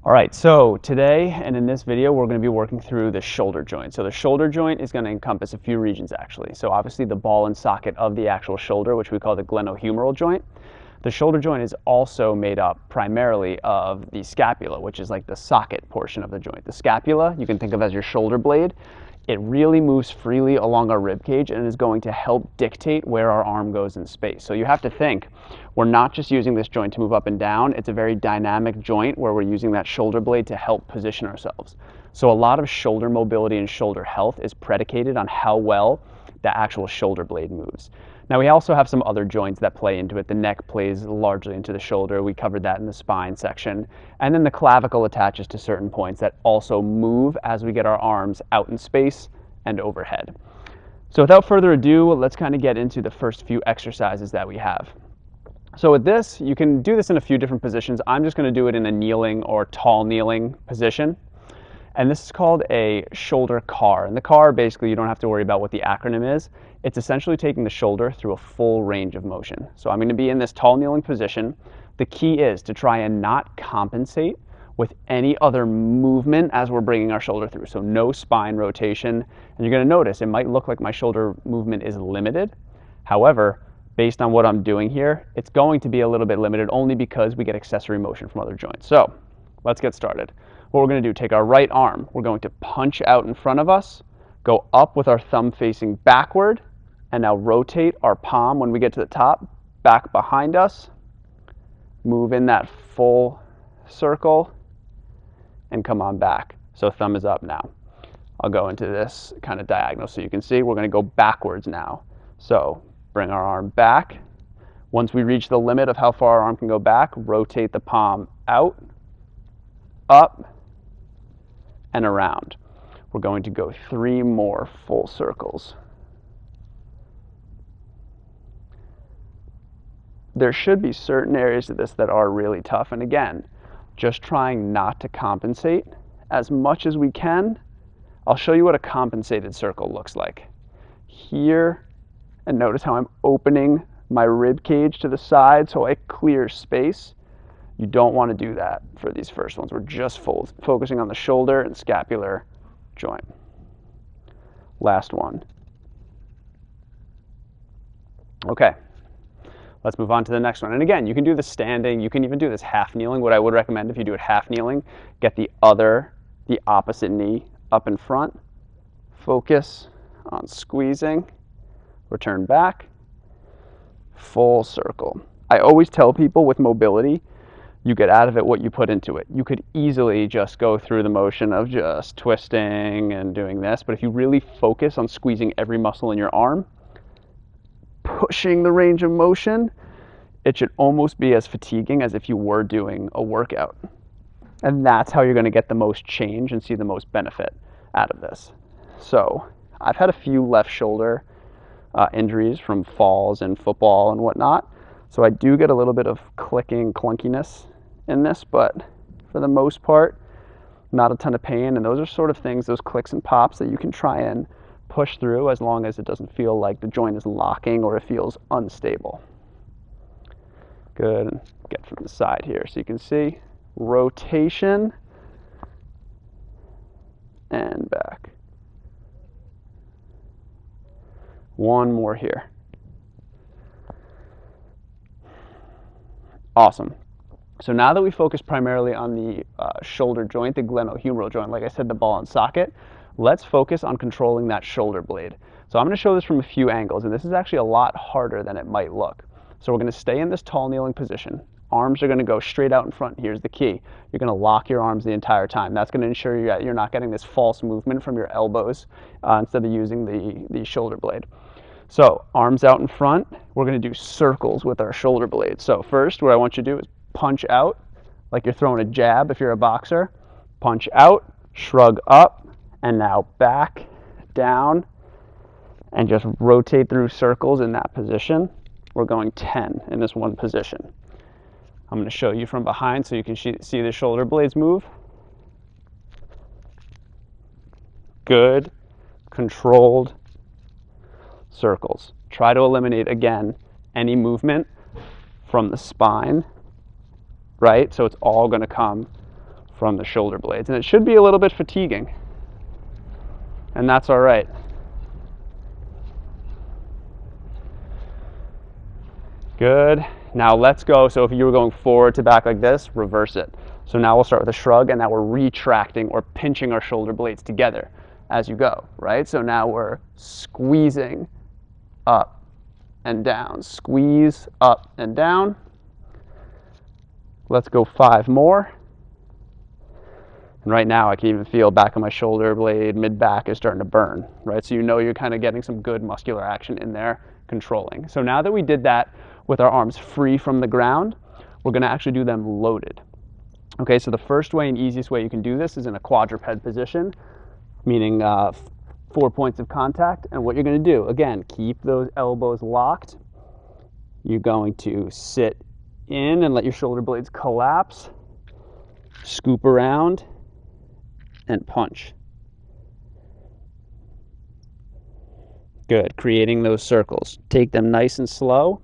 All right, so today and in this video, we're going to be working through the shoulder joint. So the shoulder joint is going to encompass a few regions actually. So obviously the ball and socket of the actual shoulder, which we call the glenohumeral joint. The shoulder joint is also made up primarily of the scapula, which is like the socket portion of the joint. The scapula, you can think of as your shoulder blade. It really moves freely along our rib cage and is going to help dictate where our arm goes in space. So you have to think, we're not just using this joint to move up and down. It's a very dynamic joint where we're using that shoulder blade to help position ourselves. So a lot of shoulder mobility and shoulder health is predicated on how well the actual shoulder blade moves. Now we also have some other joints that play into it. The neck plays largely into the shoulder. We covered that in the spine section. And then the clavicle attaches to certain points that also move as we get our arms out in space and overhead. So without further ado, let's kind of get into the first few exercises that we have. So with this, you can do this in a few different positions. I'm just going to do it in a kneeling or tall kneeling position. And this is called a shoulder car. And the car, basically, you don't have to worry about what the acronym is. It's essentially taking the shoulder through a full range of motion. So I'm going to be in this tall kneeling position. The key is to try and not compensate with any other movement as we're bringing our shoulder through. So no spine rotation. And you're going to notice it might look like my shoulder movement is limited. However, based on what I'm doing here, it's going to be a little bit limited only because we get accessory motion from other joints. So let's get started. What we're going to do, take our right arm, we're going to punch out in front of us, go up with our thumb facing backward, and now rotate our palm when we get to the top, back behind us, move in that full circle, and come on back. So thumb is up now. I'll go into this kind of diagonal so you can see. We're going to go backwards now. So bring our arm back. Once we reach the limit of how far our arm can go back, rotate the palm out, up, and around. We're going to go 3 more full circles. There should be certain areas of this that are really tough, and again, just trying not to compensate as much as we can. I'll show you what a compensated circle looks like. Here, and notice how I'm opening my rib cage to the side so I clear space. You don't want to do that for these first ones. We're just focusing on the shoulder and scapular joint. Last one. Okay, let's move on to the next one. And again, you can do this standing. You can even do this half kneeling. What I would recommend if you do it half kneeling, get the opposite knee up in front. Focus on squeezing. Return back. Full circle. I always tell people with mobility, you get out of it what you put into it. You could easily just go through the motion of just twisting and doing this, but if you really focus on squeezing every muscle in your arm, pushing the range of motion, it should almost be as fatiguing as if you were doing a workout. And that's how you're going to get the most change and see the most benefit out of this. So I've had a few left shoulder injuries from falls in football and whatnot. So I do get a little bit of clicking clunkiness in this, but for the most part, not a ton of pain. And those are sort of things, those clicks and pops that you can try and push through as long as it doesn't feel like the joint is locking or it feels unstable. Good. Get from the side here so you can see rotation and back. One more here. Awesome. So now that we focus primarily on the shoulder joint, the glenohumeral joint, like I said, the ball and socket, let's focus on controlling that shoulder blade. So I'm going to show this from a few angles, and this is actually a lot harder than it might look. So we're going to stay in this tall kneeling position. Arms are going to go straight out in front. Here's the key. You're going to lock your arms the entire time. That's going to ensure you're not getting this false movement from your elbows instead of using the shoulder blade. So arms out in front, we're going to do circles with our shoulder blade. So first, what I want you to do is punch out like you're throwing a jab if you're a boxer. Punch out, shrug up, and now back, down, and just rotate through circles in that position. We're going 10 in this one position. I'm going to show you from behind so you can see the shoulder blades move. Good, controlled circles. Try to eliminate, again, any movement from the spine, right? So it's all going to come from the shoulder blades. And it should be a little bit fatiguing, and that's all right. Good. Now let's go. So if you were going forward to back like this, reverse it. So now we'll start with a shrug, and now we're retracting or pinching our shoulder blades together as you go, right? So now we're squeezing up and down, squeeze up and down. Let's go 5 more. And right now I can even feel back of my shoulder blade, mid-back is starting to burn, right? So you know you're kind of getting some good muscular action in there, controlling. So now that we did that with our arms free from the ground, we're going to actually do them loaded. Okay, so the first way and easiest way you can do this is in a quadruped position, meaning 4 points of contact. And what you're going to do, again, keep those elbows locked. You're going to sit in and let your shoulder blades collapse, scoop around, and punch. Good, creating those circles. Take them nice and slow.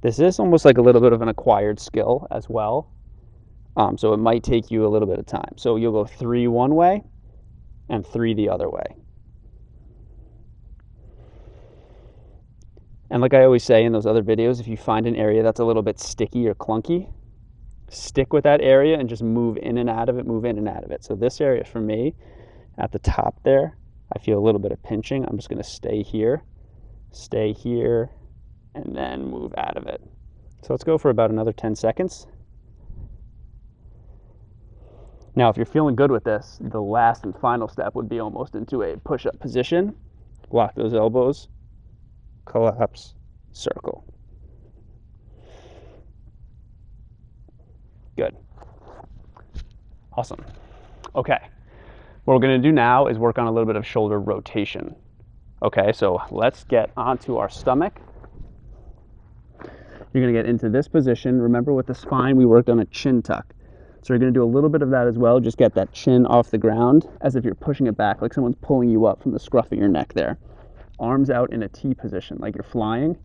This is almost like a little bit of an acquired skill as well. So it might take you a little bit of time. So you'll go 3 one way and 3 the other way. And like I always say in those other videos, if you find an area that's a little bit sticky or clunky, stick with that area and just move in and out of it, move in and out of it. So this area for me, at the top there, I feel a little bit of pinching. I'm just going to stay here, and then move out of it. So let's go for about another 10 seconds. Now, if you're feeling good with this, the last and final step would be almost into a push-up position. Lock those elbows, collapse, circle. Good. Awesome. Okay. What we're going to do now is work on a little bit of shoulder rotation. Okay, so let's get onto our stomach. You're going to get into this position. Remember with the spine, we worked on a chin tuck. So you're going to do a little bit of that as well. Just get that chin off the ground as if you're pushing it back, like someone's pulling you up from the scruff of your neck there. Arms out in a T position, like you're flying.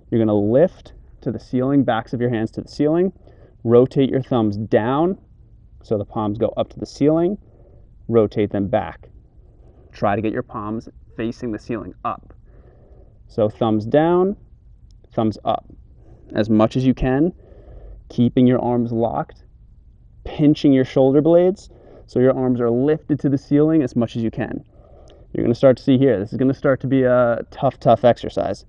You're going to lift to the ceiling, backs of your hands to the ceiling. Rotate your thumbs down so the palms go up to the ceiling. Rotate them back. Try to get your palms facing the ceiling up. So thumbs down, thumbs up. As much as you can, keeping your arms locked, pinching your shoulder blades so your arms are lifted to the ceiling as much as you can. You're going to start to see here, this is going to start to be a tough exercise.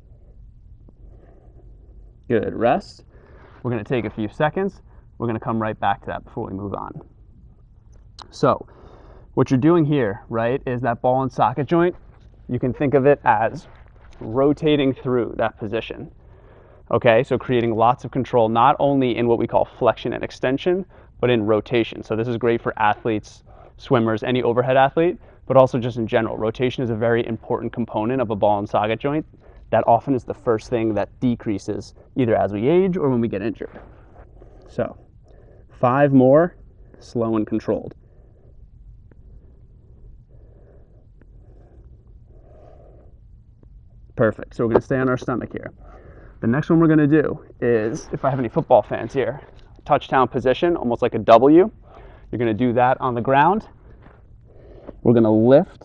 Good, rest. We're going to take a few seconds. We're going to come right back to that before we move on. So, what you're doing here, right, is that ball and socket joint, you can think of it as rotating through that position. Okay, so creating lots of control, not only in what we call flexion and extension, but in rotation. So this is great for athletes, swimmers, any overhead athlete, but also just in general. Rotation is a very important component of a ball and socket joint. That often is the first thing that decreases either as we age or when we get injured. So 5 more, slow and controlled. Perfect. So we're going to stay on our stomach here. The next one we're going to do is, if I have any football fans here, touchdown position, almost like a W. You're going to do that on the ground. We're going to lift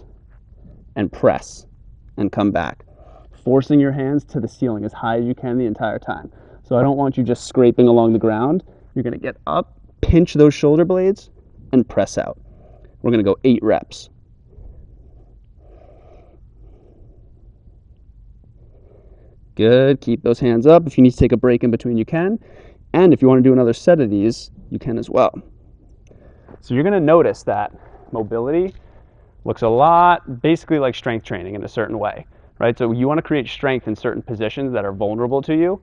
and press and come back, forcing your hands to the ceiling as high as you can the entire time. So I don't want you just scraping along the ground. You're going to get up, pinch those shoulder blades, and press out. We're going to go 8 reps. Good, keep those hands up. If you need to take a break in between, you can. And if you want to do another set of these, you can as well. So you're going to notice that mobility looks a lot basically like strength training in a certain way, right? So you want to create strength in certain positions that are vulnerable to you.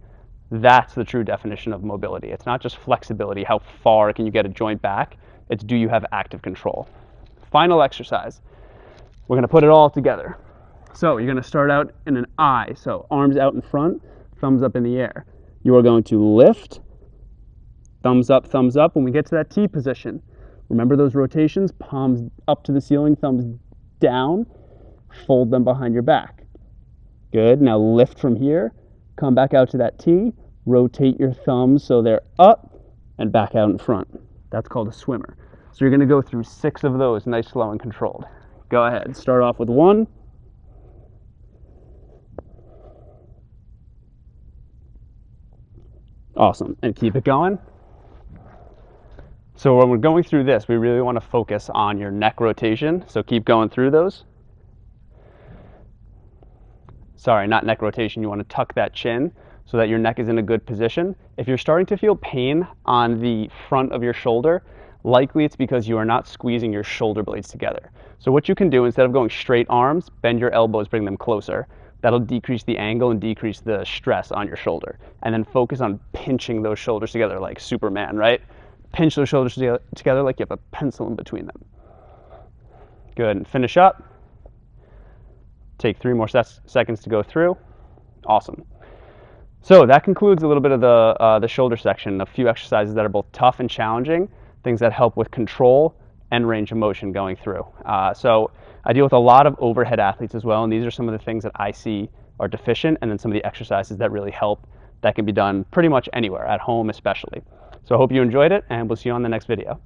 That's the true definition of mobility. It's not just flexibility, how far can you get a joint back? It's do you have active control? Final exercise. We're going to put it all together. So you're going to start out in an I, so arms out in front, thumbs up in the air. You are going to lift, thumbs up. When we get to that T position, remember those rotations, palms up to the ceiling, thumbs down, fold them behind your back. Good, now lift from here, come back out to that T, rotate your thumbs so they're up and back out in front. That's called a swimmer. So you're going to go through 6 of those, nice, slow, and controlled. Go ahead. Start off with 1. Awesome. And keep it going. So when we're going through this, we really want to focus on your neck rotation. So keep going through those. Sorry, not neck rotation. You want to tuck that chin so that your neck is in a good position. If you're starting to feel pain on the front of your shoulder, likely it's because you are not squeezing your shoulder blades together. So what you can do, instead of going straight arms, bend your elbows, bring them closer. That'll decrease the angle and decrease the stress on your shoulder. And then focus on pinching those shoulders together like Superman, right? Pinch those shoulders together like you have a pencil in between them. Good, and finish up. Take 3 more seconds to go through. Awesome. So that concludes a little bit of the shoulder section, a few exercises that are both tough and challenging, things that help with control and range of motion going through. So I deal with a lot of overhead athletes as well, and these are some of the things that I see are deficient, and then some of the exercises that really help that can be done pretty much anywhere, at home especially. So I hope you enjoyed it, and we'll see you on the next video.